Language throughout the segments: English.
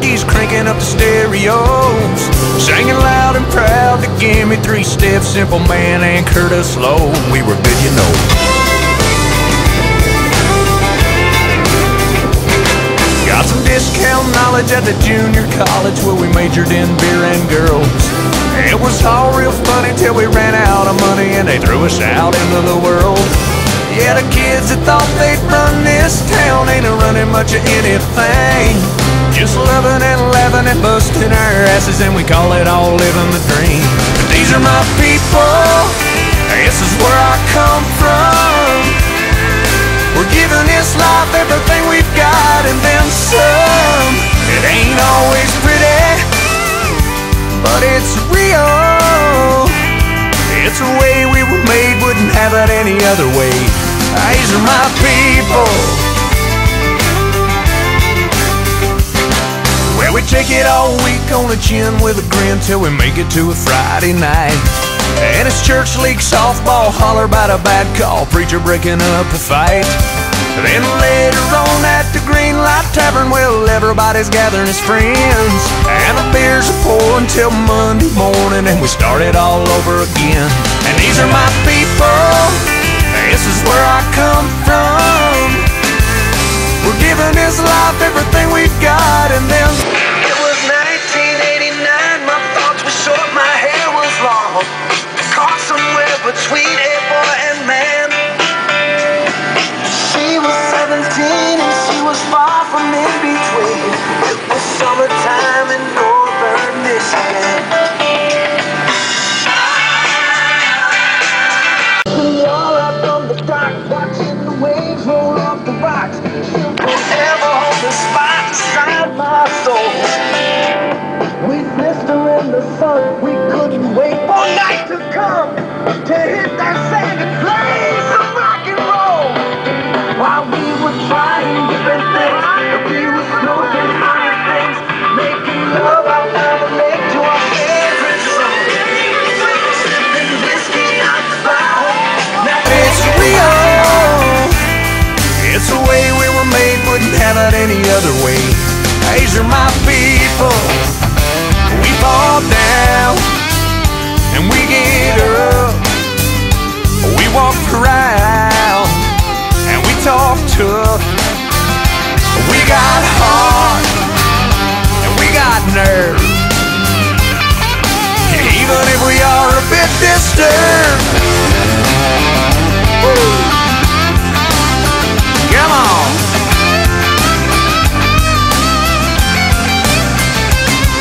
jockeys cranking up the stereos, singing loud and proud to give me three steps, Simple Man and Curtis Low. We were good, you know. Got some discount knowledge at the junior college where we majored in beer and girls. It was all real funny till we ran out of money and they threw us out into the world. Yeah, the kids that thought they'd run this town ain't running much of anything, just loving and laughing and busting our asses, and we call it all living the dream. But these are my people, this is where I come from. We're giving this life everything we've got and then some. It ain't always pretty, but it's real. It's the way we were made, wouldn't have it any other way. These are my people. Well, we take it all week on the chin with a grin till we make it to a Friday night. And it's church league softball, holler about a bad call, preacher breaking up a fight. Then later on at the Green Light Tavern, well, everybody's gathering as friends, and the beers are pouring till Monday morning, and we start it all over again. And these are my people, this is where I come from. We're giving this life everything we've got, and then it was 1989, my thoughts were short, my hair was long, caught somewhere between a boy and man. She was 17 and she was far from in between. It was summertime in northern Michigan. We all out from the dock, watching the waves roll off the rocks. She'll forever hold the spot inside my soul. We missed her in the sun, we couldn't wait for night to come to hit that sand and play some rock and roll. While we were trying different things, we were smoking higher things, making love out by the lake to our favorite song, sipping whiskey out the bottle. Now it's real. It's the way we were made, wouldn't have it any other way. These are my people. We fall down and we get up. We walk around and we talk tough. We got heart and we got nerve, even if we are a bit disturbed. Woo. Come on.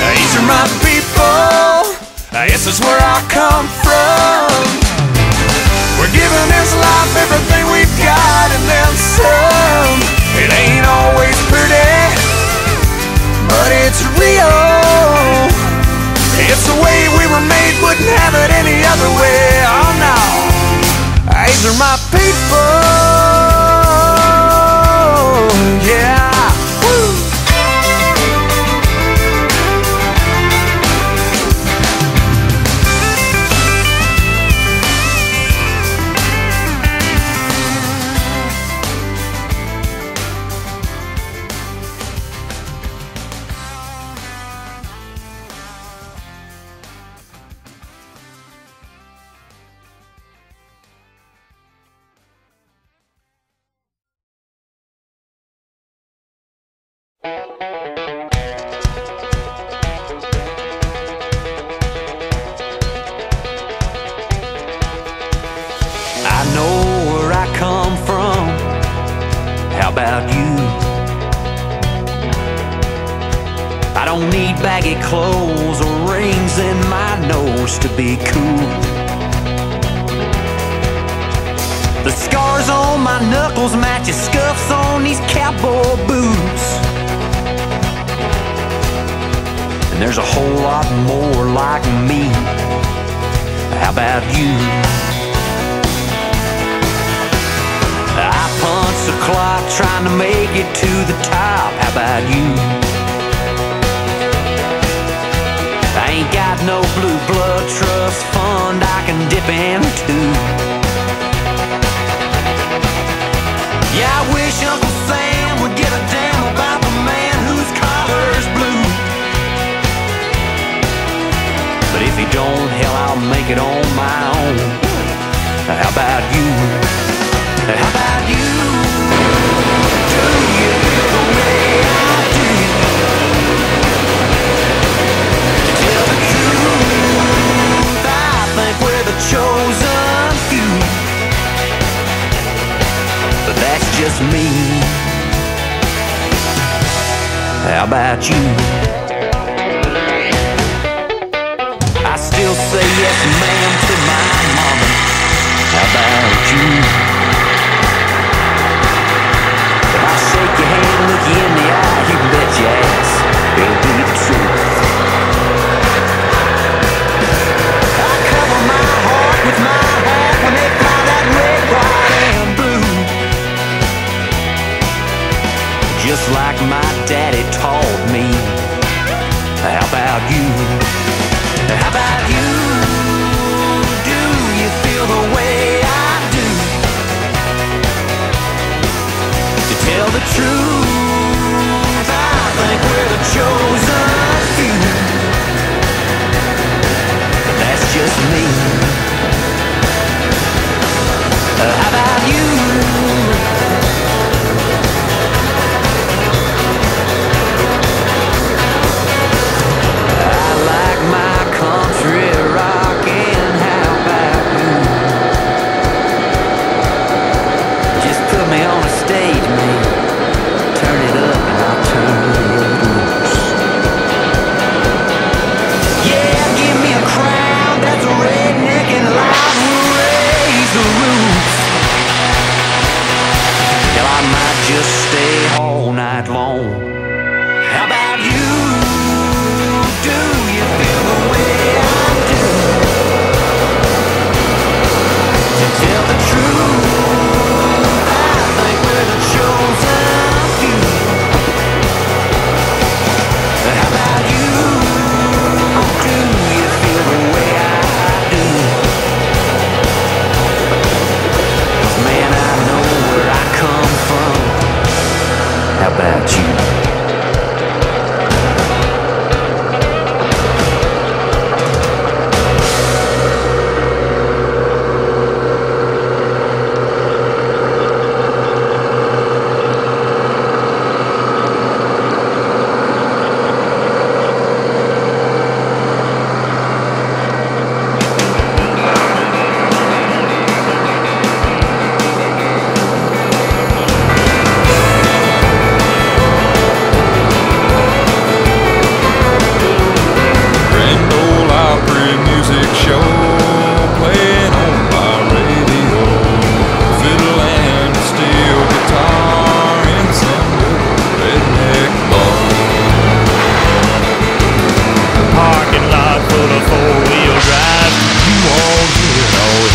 These are my people, this is where I come from. We're giving this life everything we've got and then some. It ain't always pretty, but it's real. It's the way we were made, wouldn't have it any other way. Oh no, these are my people. Yeah. Woo. I know where I come from. How about you? I don't need baggy clothes or rings in my nose to be cool. The scars on my knuckles match the scuffs on these cowboy boots. And there's a whole lot more like me. How about you? I punch the clock trying to make it to the top. How about you? I ain't got no blue blood trust fund I can dip into. Yeah, I wish Uncle Sam would give a damn about the man whose collar's blue. it on my own. How about you? How about you? Do you feel the way I do? To tell the truth, I think we're the chosen few, but that's just me. How about you? I still say yes ma'am to my mama. How about you? If I shake your hand, look you in the eye, you can bet your ass it'll be the truth. I cover my heart with my hat when they fly that red, white, and blue, just like my daddy taught me. How about you? How about you? Do you feel the way I do? To tell the truth, I think we're the chosen few, but that's just me. How about you? Just stay all night long. How about you? Do you feel the way I do? To tell the truth, I think we're the chosen few. How about you? Do you feel the way I do? 'Cause man, I know where I come from. How about you?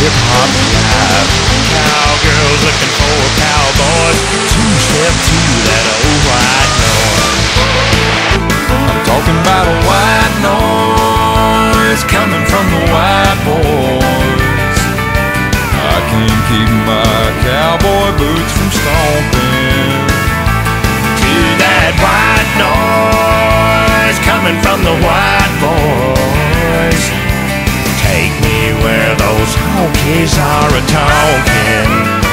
hip-hop jive. Cowgirls looking for cowboys, two-step to that old white noise. I'm talking about a white noise coming from the white boys. I can't keep my cowboy boots from stomping to that white noise coming from the white boys. Take me where those honkies are a-talking.